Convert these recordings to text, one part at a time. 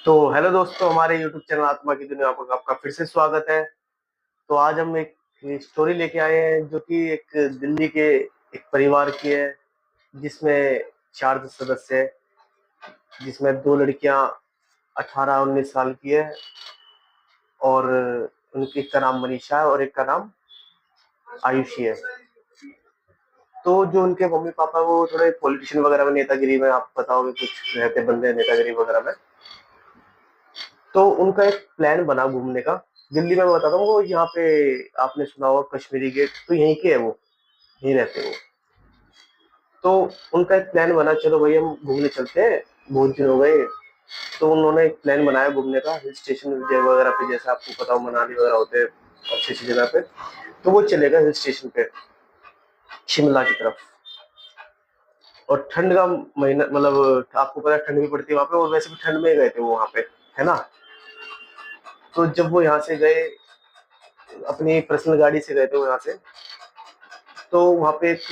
तो हेलो दोस्तों, हमारे यूट्यूब चैनल आत्मा की दुनिया पर आपका फिर से स्वागत है। तो आज हम एक स्टोरी लेके आए हैं जो कि एक दिल्ली के एक परिवार की है, जिसमें 4 सदस्य है, जिसमें 2 लड़कियां 18-19 साल की है और उनकी एक का नाम मनीषा है और एक का नाम आयुषी है। तो जो उनके मम्मी पापा वो थोड़े पॉलिटिशियन वगैरह में, नेतागिरी में, आप बताओगे कुछ रहते बंदे हैं नेतागिरी वगैरह में। तो उनका एक प्लान बना घूमने का। दिल्ली में मैं बताता हूँ, वो यहाँ पे आपने सुना होगा कश्मीरी गेट, तो यहीं के है वो, यहीं रहते हैं वो। तो उनका एक प्लान बना, चलो भाई हम घूमने चलते हैं, बहुत दिन हो गए। तो उन्होंने एक प्लान बनाया घूमने का, हिल स्टेशन वगैरह पे, जैसे आपको पता हो मनाली वगैरह होते हैं अच्छी अच्छी जगह पे। तो वो चलेगा हिल स्टेशन पे, शिमला की तरफ। और ठंड का महीना, मतलब आपको पता है ठंड भी पड़ती है वहां पे, और वैसे भी ठंड में ही गए थे वो वहां पे, है ना। तो जब वो यहाँ से गए, अपनी पर्सनल गाड़ी से गए थे वो यहाँ से, तो वहाँ पे एक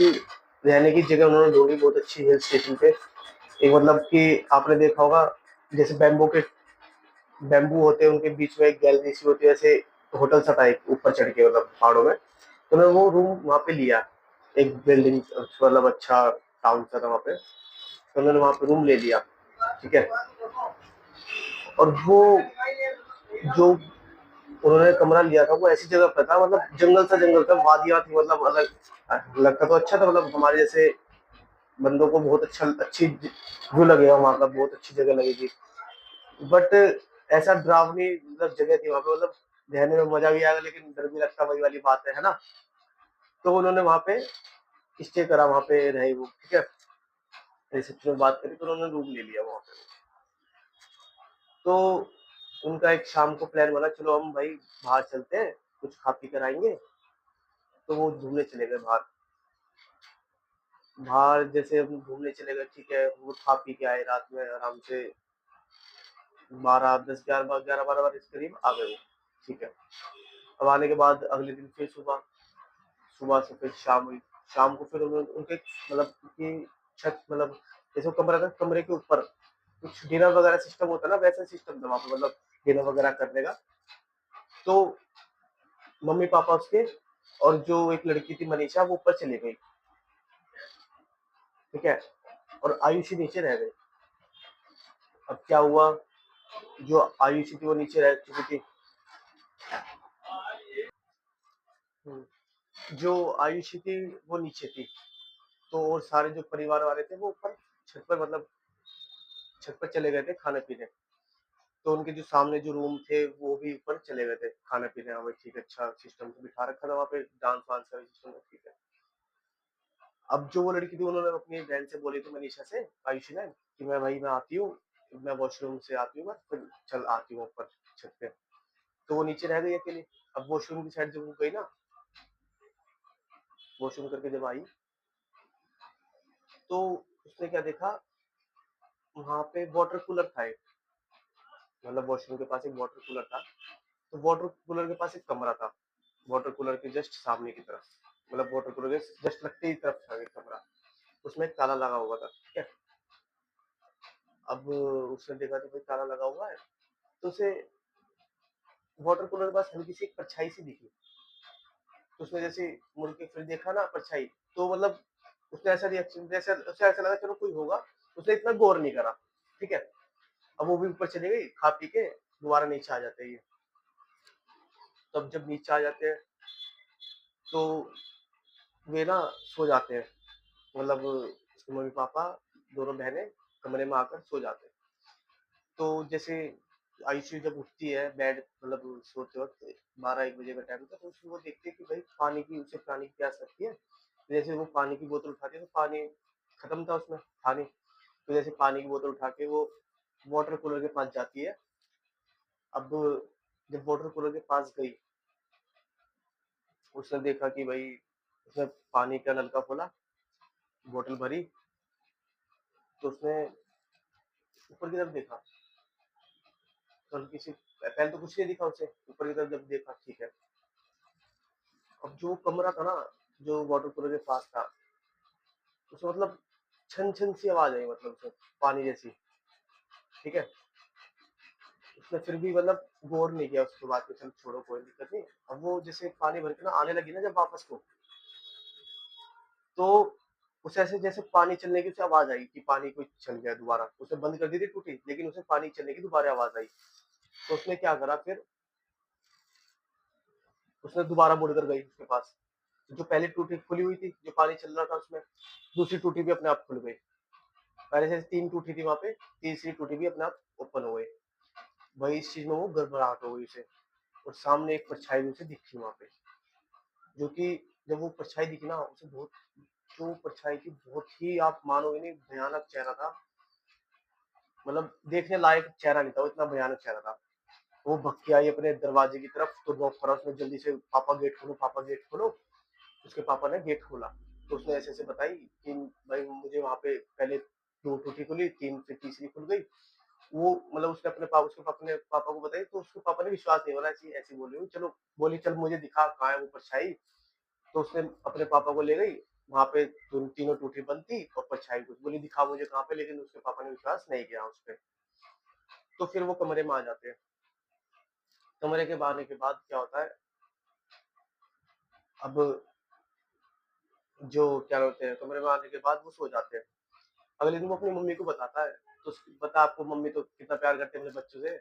रहने की जगह उन्होंने ढूंढी बहुत अच्छी हिल स्टेशन पे। एक, मतलब कि आपने देखा होगा, जैसे बैम्बू होते हैं, उनके बीच में एक गैलरी सी होती है, ऐसे होटल सा टाइप ऊपर चढ़ के, मतलब पहाड़ों में। तो उन्होंने वो रूम वहाँ पे लिया, एक बिल्डिंग, मतलब अच्छा टाउन सा था वहाँ पे। तो उन्होंने वहाँ पे रूम ले लिया, ठीक है। और वो जो उन्होंने कमरा लिया था वो ऐसी जगह पे था, मतलब जंगल सा जंगल था, वादियां थी, मतलब अलग लगता तो अच्छा था, मतलब हमारे जैसे बंदों को बहुत अच्छी व्यू लगेगा वहां का, बहुत अच्छी जगह लगेगी। बट ऐसा डरावनी मतलब जगह थी वहां पे, मतलब रहने में मजा भी आएगा लेकिन डर भी लगता, वही वाली बात है ना। तो उन्होंने वहां पे स्टे करा, वहां पे रहे वो, ठीक है। रिसेप्शन में बात करी तो उन्होंने रूम ले लिया वहां पे। तो उनका एक शाम को प्लान बना, चलो हम भाई बाहर चलते हैं, कुछ खा पी कर आएंगे। तो वो घूमने चले गए बाहर। बाहर जैसे हम घूमने चले गए, ठीक है, वो खा पी के आए रात में आराम से, 12 10 11 11 12 इस करीब आ गए वो, ठीक है। अब आने के बाद अगले दिन फिर सुबह, सुबह से फिर शाम हुई। शाम को फिर उन्होंने उनके, मतलब की छत, मतलब जैसे वो कमरा था, कमरे के ऊपर कुछ डिनर वगैरह सिस्टम होता है ना, वैसा सिस्टम था वहाँ पे, मतलब डिनर वगैरह करने का। तो मम्मी पापा उसके और जो एक लड़की थी मनीषा, वो ऊपर चली गई, ठीक है। और आयुषी नीचे रह गई। अब क्या हुआ, जो आयुषी थी वो नीचे रह चुकी थी। जो आयुषी थी वो नीचे थी। तो और सारे जो परिवार वाले थे वो ऊपर छत पर, मतलब छत पर चले गए थे खाने पीने। तो उनके जो सामने जो रूम थे वो भी ऊपर चले गए थे खाने पीने। हाँ भाई ठीक है, अच्छा सिस्टम तो बिठा रखा था वहाँ पे, डांस वांस का सिस्टम, ठीक है। अब जो वो लड़की थी, उन्होंने अपनी बहन से बोली थी, मनीषा से, आयुषी ने, कि मैं भाई मैं आती हूँ, मैं वॉशरूम से आती हूँ, मैं फिर चल आती हूँ ऊपर छत पे। तो वो नीचे रह गई अकेली। अब वॉशरूम की साइड जब वो गई ना, वॉशरूम करके जब आई, तो उसने क्या देखा, वहां पे वाटर कूलर था एक, मतलब वॉशरूम के पास एक वाटर कूलर था। तो वाटर कूलर के पास एक कमरा था, वाटर कूलर के जस्ट सामने की तरफ, मतलब वाटर कूलर के जस्ट लगते ही तरफ था एक कमरा। उसमें एक ताला लगा हुआ था, ठीक है। अब उसने देखा कि भाई ताला लगा हुआ है, तो उसे वाटर कूलर के पास हल्की सी एक परछाई सी दिखी। तो उसने जैसे मुड़ के फिर देखा ना परछाई, तो मतलब उसने ऐसा रिएक्शन, जैसे उसे ऐसा लगा चलो कोई होगा। उसने इतना गौर नहीं करा, ठीक है। अब वो भी ऊपर चली गई खा पी के, दोबारा नीचे आ जाते हैं ये। तब जब नीचे आ जाते हैं तो वे ना सो जाते हैं, मतलब उसके मम्मी पापा दोनों बहनें कमरे में आकर सो जाते हैं। तो जैसे आयुषी जब उठती है बेड, मतलब सोते वक्त 12 1 बजे का टाइम था, तो उसमें वो देखती है कि भाई पानी की, उसे पानी की प्यास लगती है। तो जैसे वो पानी की बोतल उठाती है तो पानी खत्म था उसमें, पानी। तो जैसे पानी की बोतल उठा के वो वाटर कूलर के पास जाती है। अब जब वाटर कूलर के पास गई, उसने देखा कि भाई, उसने पानी का नलका खोला, बोतल भरी। तो उसने ऊपर की तरफ देखा, तो हल्की सी, पहले तो कुछ नहीं दिखा उसे, ऊपर की तरफ जब देखा, ठीक है। अब जो कमरा था ना, जो वाटर कूलर के पास था, उसमें मतलब छन छन सी आवाज आई, मतलब उसमें पानी जैसी, ठीक है। उसने फिर भी मतलब गौर नहीं किया उसके बाद, चल छोड़ो कोई दिक्कत नहीं। अब वो जैसे पानी भर के ना आने लगी ना जब वापस को, तो उसे ऐसे जैसे पानी चलने की उसे आवाज आई कि पानी कोई चल गया दोबारा। उसने बंद कर दी थी टूटी, लेकिन उसे पानी चलने की दोबारा आवाज आई। तो उसने क्या करा फिर, उसने दोबारा मुड़कर गई उसके पास। जो पहले टूटी खुली हुई थी, जो पानी चल रहा था उसमें, दूसरी टूटी भी अपने आप खुल गई। पहले से 3 टूटी थी वहाँ पे, तीसरी टूटी भी अपने आप ओपन हो गई। वही इस चीज में वो गड़बड़ाहट हो गई उसे। और सामने एक परछाई भी उसे दिखी वहाँ पे, जो कि जब वो परछाई दिखी ना उसे बहुत, जो परछाई की बहुत ही, आप मानोगे नहीं, भयानक चेहरा था। मतलब देखने लायक चेहरा नहीं था, वो इतना भयानक चेहरा था। वो भग के आई अपने दरवाजे की तरफ, तो नॉक करा उसने जल्दी से, पापा गेट खोलो, पापा गेट खोलो। उसके पापा ने गेट खोला। तो उसने ऐसे ऐसे बताई कि भाई मुझे वहां पे पहले 2 टूटी खुली, 3 फिर तीसरी खुल गई। वो मतलब उसने अपने पापा, उसके पापा ने पापा को बताई, तो उसके पापा ने विश्वास नहीं, बोला ऐसी ऐसी बोली हूँ, चलो बोली चल मुझे दिखा कहाँ है वो परछाई। तो उसने अपने पापा को ले गई वहां पे, तीनों टूटी बंद थी और परछाई कुछ, बोली दिखा मुझे कहाँ पे, लेकिन उसके पापा ने विश्वास नहीं किया उस पर। तो फिर वो कमरे में आ जाते हैं। कमरे के आने के बाद क्या होता है, अब जो क्या होते हैं, कमरे में आने के बाद वो सो जाते हैं। अगले दिन वो अपनी मम्मी को बताता है। तो बता, आपको मम्मी तो कितना प्यार करते हैं अपने बच्चों से।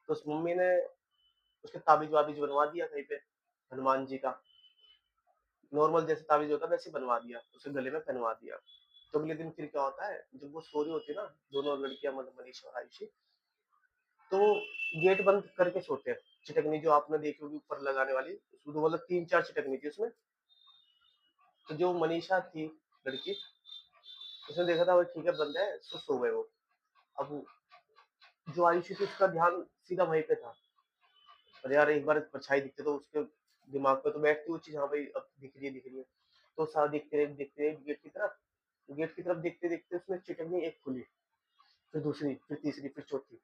तो उस मम्मी ने उसके ताबीज वाबीज बनवा दिया कहीं पे, हनुमान जी का नॉर्मल जैसे ताबीज होता है वैसे बनवा दिया, उसे गले में पहनवा दिया। तो अगले दिन फिर क्या होता है, जब वो सो रही होती है ना, दोनों लड़कियां, मतलब मनीषा और आयुषी, तो गेट बंद करके सोते हैं। चिटकनी जो आपने देखी होगी ऊपर लगाने वाली, उसमें तो मतलब 3-4 चिटकनी थी उसमें। तो जो मनीषा थी लड़की, उसने देखा था वो ठीक है बंद है, तो सो गए वो। अब जो आयुषी थी उसका ध्यान सीधा वहीं पे था। अरे यार एक बार परछाई दिखते तो उसके दिमाग पे तो बैठती वो चीज, हाँ भाई अब दिख रही है दिख रही है। तो सारा देखते रहे गेट की तरफ। गेट की तरफ देखते देखते उसमें चिटकनी एक खुली, फिर दूसरी, फिर तीसरी, फिर चौथी।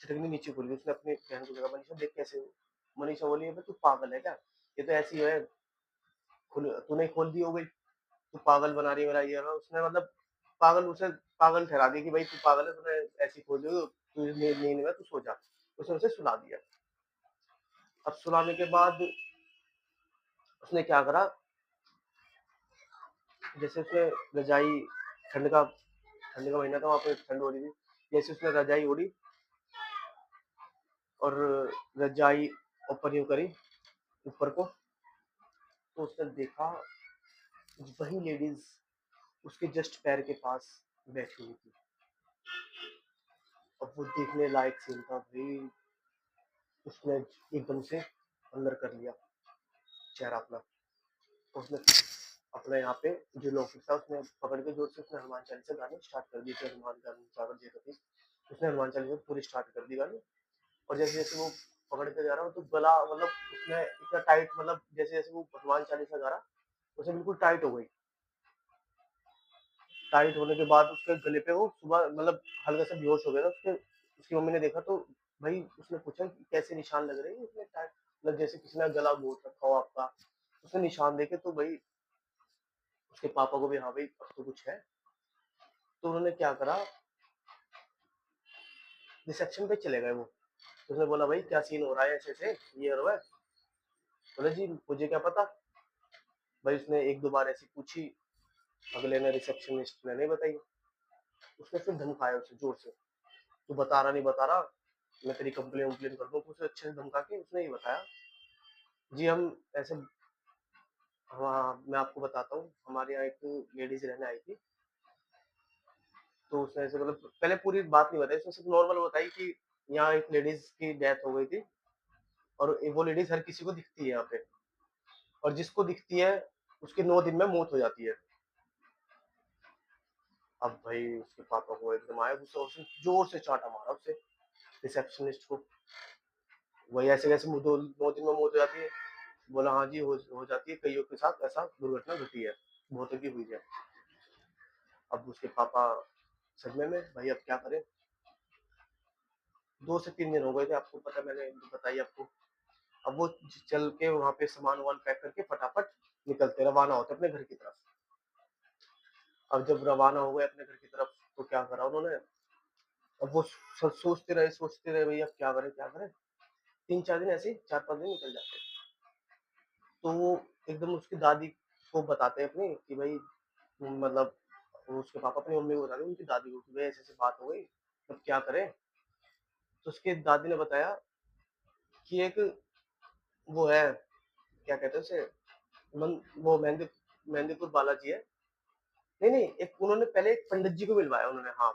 चिटकनी नीचे खुल गई। उसने अपने बहन को कहा मनीषा देख कैसे हुई? मनीषा बोली अबे तू पागल है क्या, ये तो ऐसी है, खुल तूने खोल दी हो गई, तू पागल बना रही है मेरा ये है। उसने मतलब पागल, उसे पागल ठहरा दिया कि भाई तू पागल है, तूने ऐसी खोल दी, तू नींद में तू सो जा। उसने उसे सुला दिया। अब सुलाने के बाद उसने क्या करा, जैसे उसने रजाई, ठंड का ठंड का महीना था, वहां पे ठंड हो रही थी। जैसे उसने रजाई ओढ़ी और रजाई ऊपर यूं करी, ऊपर को, तो उसने देखा वही लेडीज उसके जस्ट पैर के पास बैठी हुई थी। अब वो देखने लायक सीन था भाई। उसने एकदम से अंदर कर लिया चेहरा अपना। उसने अपने यहाँ पे जो लॉकेट था उसने पकड़ के जोर से उसने हनुमान चालीसा गाने स्टार्ट कर दी थी। हनुमान गाने सागर जी थी, उसने हनुमान चालीसा पूरी स्टार्ट कर दी गाने। और जैसे जैसे वो पकड़ के जा रहा हो तो गला, मतलब उसने इतना टाइट, मतलब जैसे जैसे वो हनुमान चालीसा गा रहा, उसे बिल्कुल टाइट हो गई। टाइट होने के बाद उसके गले पे वो सुबह मतलब हल्का सा बेहोश हो गया था। उसके उसकी मम्मी ने देखा तो भाई उसने पूछा कि कैसे निशान लग रहे हैं इसमें टाइट, मतलब जैसे किसी ने गला घोट रखा हो आपका। उसने निशान देखे तो भाई उसके पापा को भी, हाँ भाई अब तो कुछ है। तो उन्होंने क्या करा, रिसेप्शन पे चले गए वो। तो उसने बोला भाई क्या सीन हो रहा है, ऐसे ऐसे ये हो रहा है। बोले जी मुझे क्या पता। भाई उसने एक दो बार ऐसी पूछी, अगले ने, रिसेप्शनिस्ट ने नहीं बताई। उसने फिर धमकाया उसे जोर से, तू बता रहा नहीं बता रहा, मैं तेरी कंप्लेन वम्प्लेन कर दूं। उसे अच्छे से धमका के उसने ये बताया, जी हम ऐसे, हाँ मैं आपको बताता हूँ, हमारे यहाँ एक लेडीज रहने आई थी। तो उसने ऐसे मतलब पहले पूरी बात नहीं बताई, उसने सिर्फ नॉर्मल बताई कि यहाँ एक लेडीज की डेथ हो गई थी, और वो लेडीज हर किसी को दिखती है यहाँ पे, और जिसको दिखती है उसके 9 दिन में मौत हो जाती है। अब भाई उसके पापा को एकदम आया गुस्सा, उसने जोर से चाटा मारा उससे, रिसेप्शनिस्ट को। वही ऐसे कैसे 9 दिन में मौत हो जाती है? बोला हाँ जी हो जाती है, कईयों के साथ ऐसा दुर्घटना घटी है, बहुतों की हुई है। अब उसके पापा सदमे में, भाई अब क्या करें। 2 से 3 दिन हो गए थे, आपको पता, मैंने बताई आपको। अब वो चल के वहां पे सामान वामान पैक करके फटाफट निकलते रवाना होते अपने घर की तरफ। अब जब रवाना हो गए अपने घर की तरफ, तो क्या करा उन्होंने, अब वो सोचते रहे भाई अब क्या करें क्या करें। 3-4 दिन ऐसे ही 4-5 दिन निकल जाते। तो वो एकदम उसकी दादी को बताते हैं अपनी कि भाई मतलब वो उसके पापा अपनी मम्मी को बताते हैं उनकी दादी को कि भाई ऐसे-ऐसे बात हो गई, अब क्या करें? तो उसकी दादी ने बताया कि एक वो है, क्या कहते हैं उसे, वो मेहंदीपुर बालाजी है। नहीं नहीं, एक उन्होंने पहले एक पंडित जी को मिलवाया उन्होंने, हाँ।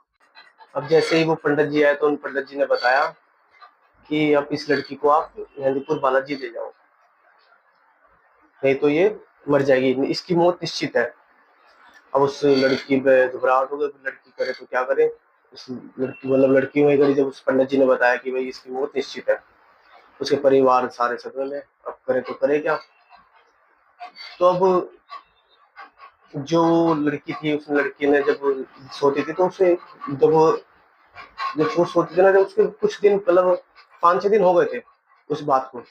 अब जैसे ही वो पंडित जी आए तो उन पंडित जी ने बताया कि अब इस लड़की को आप मेहंदीपुर बालाजी ले जाओ, नहीं तो ये मर जाएगी, इसकी मौत निश्चित है। अब उस लड़की पे घबराहट हो गई, लड़की करे तो क्या करे। उस लड़की मतलब लड़की वही करी जब उस पंडित जी ने बताया कि भाई इसकी मौत निश्चित है। उसके परिवार सारे सदमे में, अब करे तो करे क्या। तो अब जो लड़की थी उस लड़की ने जब सोती थी तो उसे जब जब वो सोती थी ना, जब उसके कुछ दिन मतलब 5-6 दिन हो गए थे उस बात को,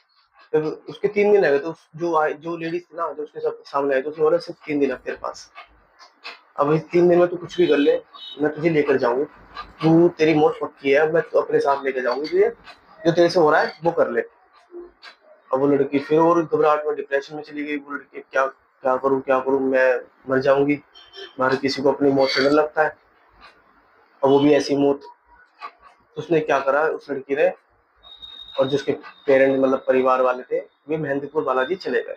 जब उसके 3 दिन रह गए तो जो लेडीज थी ना जो उसके सब सामने आई तो उसने बोला सिर्फ 3 दिन है तेरे पास, अब इस 3 दिन में तू कुछ भी कर ले, मैं तुझे लेकर जाऊंगी, तू तेरी मौत पक्की है, मैं तो अपने साथ लेकर जाऊंगी तुझे, जो तेरे से हो रहा है वो कर ले। अब वो लड़की फिर और घबराहट में डिप्रेशन में चली गई। वो लड़की क्या क्या करूं मैं मर जाऊंगी, हर किसी को अपनी मौत से डर लगता है, और वो भी ऐसी मौत। तो उसने क्या करा उस लड़की ने, और जिसके पेरेंट मतलब परिवार वाले थे वे मेहंदीपुर बालाजी चले गए।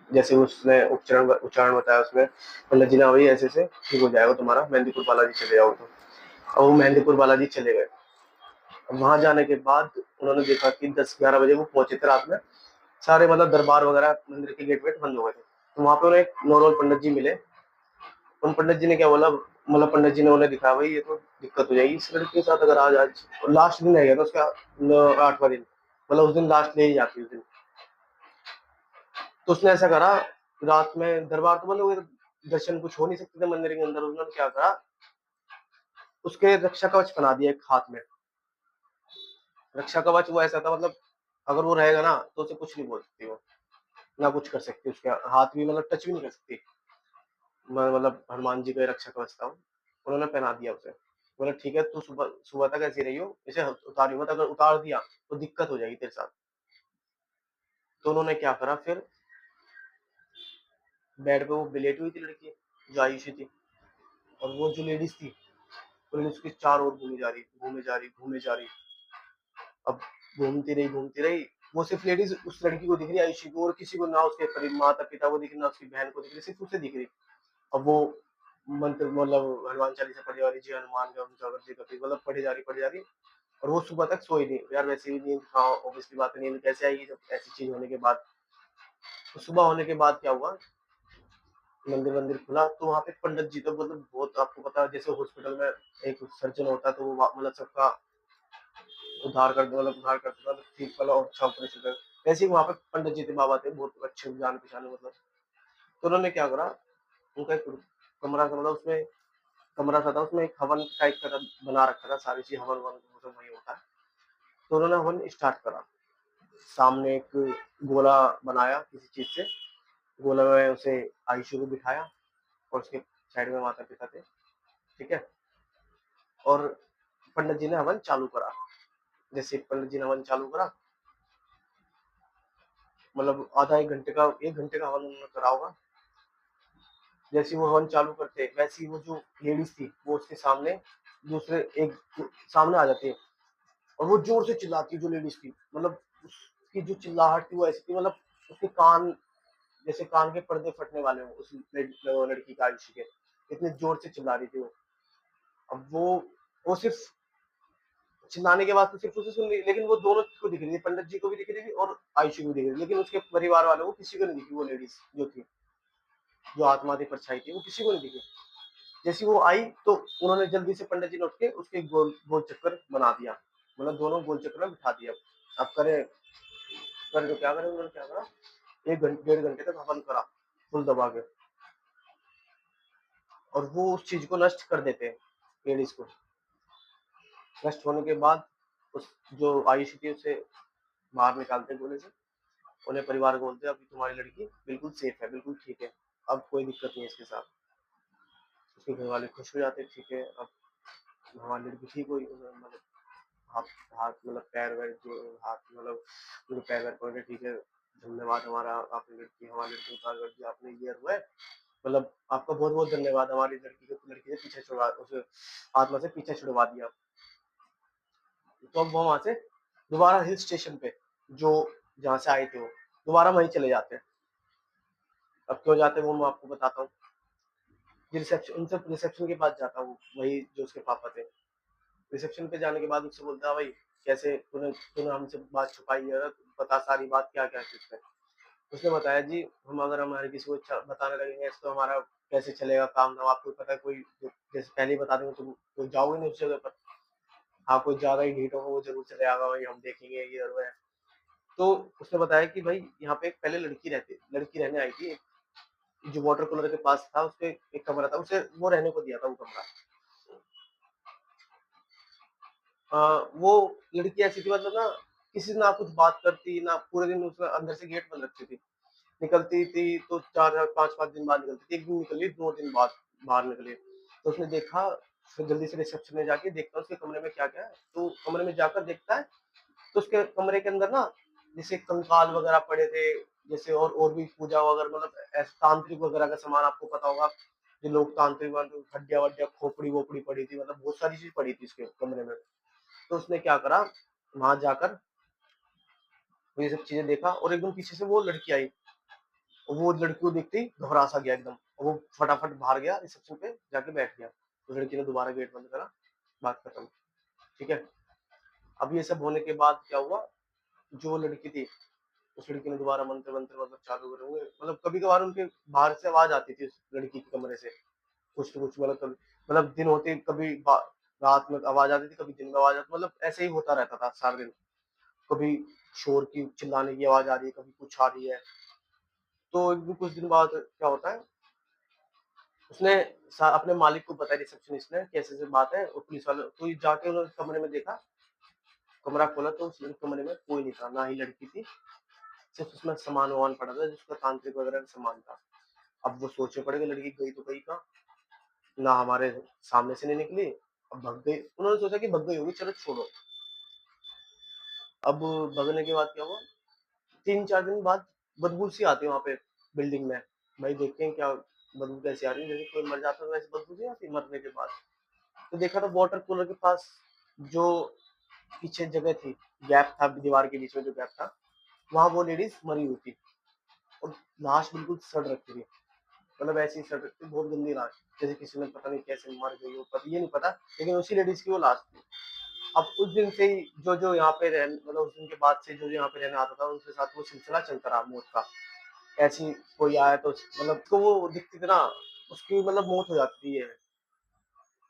जैसे उसने उच्चारण उच्चारण बताया उसमें, मतलब जिना भाई ऐसे से ठीक हो जाएगा तुम्हारा, मेहंदीपुर बालाजी चले जाओ। तो अब वो मेहंदीपुर बालाजी चले गए। अब वहां जाने के बाद उन्होंने देखा कि 10-11 बजे वो पहुंचे थे रात में, सारे मतलब दरबार वगैरह मंदिर के गेट वेट बंद हो गए थे। तो वहां पे उन्हें एक नॉर्मल पंडित जी मिले। उन पंडित जी ने क्या बोला, मतलब पंडित जी ने उन्हें दिखाया भाई ये तो दिक्कत हो जाएगी इस लड़की के साथ, अगर आज लास्ट दिन रह गया था उसका 8वां दिन, मतलब उस दिन लास्ट ले ही जाती उस दिन। तो उसने ऐसा करा, रात में दरबार तो बंद हो गए, दर्शन कुछ हो नहीं सकते थे मंदिर के अंदर। उन्होंने क्या करा, उसके रक्षा कवच बना दिया एक हाथ में। रक्षा कवच वो ऐसा था मतलब अगर वो रहेगा ना तो उसे कुछ नहीं बोल सकती वो, ना कुछ कर सकती, उसके हाथ भी मतलब टच भी नहीं कर सकती। मतलब हनुमान जी का रक्षा कवच था, उन्होंने पहना दिया उसे। बोला ठीक है तू सुबह सुबह तक ऐसी रही हो, इसे उतारी मत, अगर उतार दिया तो दिक्कत हो जाएगी तेरे साथ। तो उन्होंने क्या करा फिर, बेड पे वो लेटी हुई थी लड़की जो आयुषी थी, और वो जो लेडीज थी वो लेडीज उसके चार ओर घूमे जा रही। अब घूमती रही, वो सिर्फ लेडीज उस लड़की को दिख रही आयुषी को, और किसी को ना उसके माता पिता को दिख रही, ना उसकी बहन को दिख रही, सिर्फ उसे दिख रही। अब वो मंत्र मतलब हनुमान चालीसा पढ़ी जा रही, जय हनुमान जय जागर जी करती मतलब पढ़ी जा रही, और वो सुबह तक सोई नहीं यार। वैसे भी नींद, हाँ ऑब्वियसली बात है, नींद कैसे आएगी जब ऐसी चीज होने के बाद। तो सुबह होने के बाद क्या हुआ, मंदिर मंदिर खुला तो वहां पे पंडित जी तो मतलब बहुत, आपको पता है जैसे हॉस्पिटल में एक सर्जन होता है तो वो मतलब सबका उद्धार करते मतलब ठीक वाला और अच्छा ऑपरेशन कर, वैसे ही वहां पे पंडित जी थे, बाबा थे बहुत अच्छे जान पहचाने मतलब। तो उन्होंने क्या करा, उनका एक कमरा था, मतलब उसमें कमरा सा था, उसमें एक हवन टाइप का बना रखा था, सारी चीज हवन वन मतलब वही होता है। तो उन्होंने हवन स्टार्ट करा, सामने एक गोला बनाया किसी चीज से, गोला में उसे आयुषी को बिठाया, और उसके साइड में माता पिता थे, ठीक है। और पंडित जी ने हवन चालू करा। जैसे पंडित जी ने हवन चालू करा, मतलब आधा 1 घंटे का हवन उन्होंने करा होगा। जैसे वो हवन चालू करते वैसे ही वो जो लेडीज थी वो उसके सामने दूसरे एक सामने आ जाती है, और वो जोर से चिल्लाती है जो लेडीज थी, मतलब उसकी जो चिल्लाहट थी वो ऐसी थी मतलब उसके कान जैसे कान के पर्दे फटने वाले हो उस लड़की का आयुषी के, इतने जोर से चिल्ला रही थी वो। अब वो सिर्फ चिल्लाने के बाद तो सिर्फ उसे सुन रही, लेकिन वो दोनों को दिख रही थी, पंडित जी को भी दिख रही थी और आयुषी को भी दिख रही थी, लेकिन उसके परिवार वालों को किसी को नहीं दिखी वो लेडीज जो थी, जो आत्मा थी परछाई थी, वो किसी को नहीं दिखी। जैसी वो आई तो उन्होंने जल्दी से पंडित जी ने उठ के उसके गोल गोल चक्कर बना दिया, मतलब दोनों गोल चक्कर में बिठा दिया। अब करे तो क्या करें, उन्होंने क्या करा, 1 घंटे 1.5 घंटे तक हवन करा फुल दबा के, और वो उस चीज को नष्ट कर देते हैं लेडीज को। नष्ट होने के बाद उस जो आयुषी थी उसे बाहर निकालते गोले से, उन्हें परिवार को बोलते अभी तुम्हारी लड़की बिल्कुल सेफ है, बिल्कुल ठीक है, अब कोई दिक्कत नहीं है इसके साथ। उसके घर वाले खुश हो जाते ठीक है अब हमारी लड़की ठीक हुई, मतलब हाथ हाथ मतलब पैर वैर जो हाथ मतलब उनके पैर वैर पकड़े, ठीक है, धन्यवाद हमारा, आपने लड़की हमारी लड़की को उद्धार कर दिया, आपने ये हुआ है, मतलब आपका बहुत बहुत धन्यवाद, हमारी लड़की से पीछे छुड़वा, उसे आत्मा से पीछे छुड़वा दिया। तो अब वो वहां से दोबारा हिल स्टेशन पे, जो जहाँ से आए थे वो दोबारा वहीं चले जाते हैं। अब क्यों जाते हैं वो मैं आपको बताता हूँ। रिसेप्शन, उनसे रिसेप्शन के पास जाता हूँ, वही जो उसके पापा थे। रिसेप्शन पे जाने के बाद उससे बोलता है, भाई कैसे तूने तूने हमसे बात छुपाई है, बता सारी बात, क्या क्या है उसमें। उसने बताया, जी हम अगर हमारे किसी को बताने लगेंगे तो हमारा कैसे चलेगा काम धाम, आपको पता है कोई जैसे पहले ही बता देंगे तो जाओगे नहीं उस जगह पर। हाँ, कोई ज्यादा ही ढीठ होगा वो जरूर चले आएगा, भाई हम देखेंगे ये और वो है। तो उसने बताया कि भाई यहाँ पे एक पहले लड़की रहने आई थी, जो वाटर कूलर के पास था, उसके एक कमरा था, उसे वो रहने को दिया था वो कमरा। वो लड़की ऐसी थी, मतलब ना किसी से ना कुछ बात करती ना, पूरे दिन उसने अंदर से गेट बंद रखती थी, निकलती थी तो 4 5 5 दिन बाद निकलती थी, एक दिन निकली 2 दिन बाद बाहर निकली। तो उसने देखा, फिर जल्दी से रिसेप्शन में जाके देखता उसके कमरे में क्या क्या है। तो कमरे में जाकर देखता है तो उसके कमरे के अंदर ना जैसे कंकाल वगैरह पड़े थे, जैसे और भी पूजा वगैरह, मतलब तांत्रिक वगैरह का सामान, आपको पता होगा जो लोग तांत्रिक हड्डियां वड्डियां खोपड़ी वोपड़ी पड़ी थी, मतलब बहुत सारी चीज पड़ी थी उसके कमरे में। तो उसने क्या करा, वहां जाकर वो ये सब चीजें देखा, और एकदम पीछे से वो लड़की आई, और वो लड़की को देखते ही घबरा सा गया एकदम, और वो फटाफट बाहर गया, रिसेप्शन पे जाके बैठ गया। तो लड़की ने दोबारा गेट बंद करा, बात खत्म। ठीक है। अब ये सब होने के बाद क्या हुआ, जो लड़की थी उस लड़की ने दोबारा मंत्र मंत्र मतलब चालू करे हुए, मतलब कभी कभार उनके बाहर से आवाज आती थी उस लड़की के कमरे से, कुछ तो कुछ, मतलब कभी, मतलब दिन होते कभी रात में आवाज आती थी, कभी दिन में आवाज आती, मतलब ऐसे ही होता रहता था सारा दिन। कभी शोर की चिल्लाने की आवाज आ रही है, कभी कुछ आ रही है। तो एक दिन कुछ दिन बाद क्या होता है, उसने अपने मालिक को बताया, रिसेप्शनिस्ट ने, कैसे से बात है, और पुलिस वाले तो जाके उन्होंने कमरे में देखा, कमरा खोला तो उस कमरे में कोई नहीं था, ना ही लड़की थी, सिर्फ उसमें सामान वामान पड़ा था जिसका तांत्रिक वगैरह का सामान था। अब वो सोचे पड़े कि लड़की गई तो गई कहाँ, ना हमारे सामने से नहीं निकली, अब भग गई, उन्होंने सोचा कि भग गई होगी, चलो छोड़ो। अब भगने के बाद क्या हुआ, 3 4 दिन बाद बदबू सी आती है वहां पे बिल्डिंग में। भाई देखते हैं क्या बदबू कैसी आ रही है, जैसे कोई मर जाता है वैसे बदबू नहीं आती मरने के बाद। तो देखा तो वाटर कूलर के पास जो पीछे जगह थी, गैप था दीवार के बीच में जो गैप था, वहां वो लेडीज मरी हुई थी, और लाश बिल्कुल सड़ रखी थी, मतलब ऐसी ही सड़ रखी थी, बहुत गंदी लाश, जैसे किसी ने पता नहीं कैसे मर गई हो, पर ये नहीं पता, लेकिन उसी लेडीज की वो लाश थी। अब उस दिन से ही जो जो यहाँ पे रह मतलब उस दिन के बाद से जो जो यहाँ पे रहने आता था उनके साथ वो सिलसिला चलता रहा मौत का। ऐसी कोई आया तो मतलब उसको वो दिखती थी ना, उसकी मतलब मौत हो जाती है।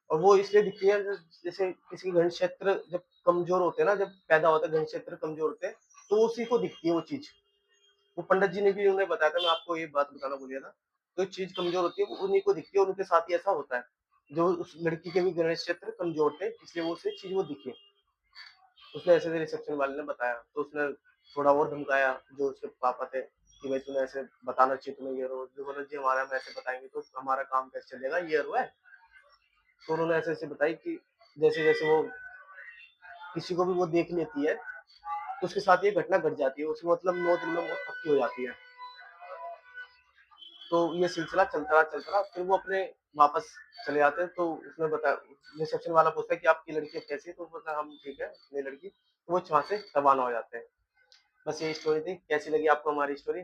और वो इसलिए दिखती है जैसे किसी घन क्षेत्र जब कमजोर होते हैं ना, जब पैदा होता है घन क्षेत्र कमजोर होते हैं, तो उसी को दिखती है वो चीज। वो पंडित जी ने भी उन्हें बताया था, मैं आपको ये बात बताना भूल गया था। जो चीज कमजोर होती है वो उन्हीं को दिखती है, और उनके साथ ही ऐसा होता है। जो उस लड़की के भी गणेश क्षेत्र कमजोर थे, इसलिए वो उसे चीज वो दिखी। उसने ऐसे रिसेप्शन वाले ने बताया, तो उसने थोड़ा और धमकाया जो उसके पापा थे, कि भाई तूने ऐसे बताना चाहिए, तुम्हें ये रोज जो बोला, जी हमारा हम ऐसे बताएंगे तो हमारा काम कैसे चलेगा, ये रो है। तो उन्होंने ऐसे ऐसे बताई कि जैसे जैसे वो किसी को भी वो देख लेती है तो उसके साथ ये घटना घट जाती है, उसकी मतलब 9 दिन में मौत पक्की हो जाती है। तो ये सिलसिला चलता रहा, फिर वो अपने वापस चले जाते हैं। तो उसने बताया, रिसेप्शन वाला पूछता है कि आपकी लड़की अब कैसी है, तो बोलता है हम ठीक है मेरी लड़की, तो वो वहां से रवाना हो जाते हैं। बस यही स्टोरी थी, कैसी लगी आपको हमारी स्टोरी?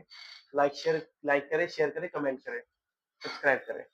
लाइक करें, शेयर करें, कमेंट करें, सब्सक्राइब करें।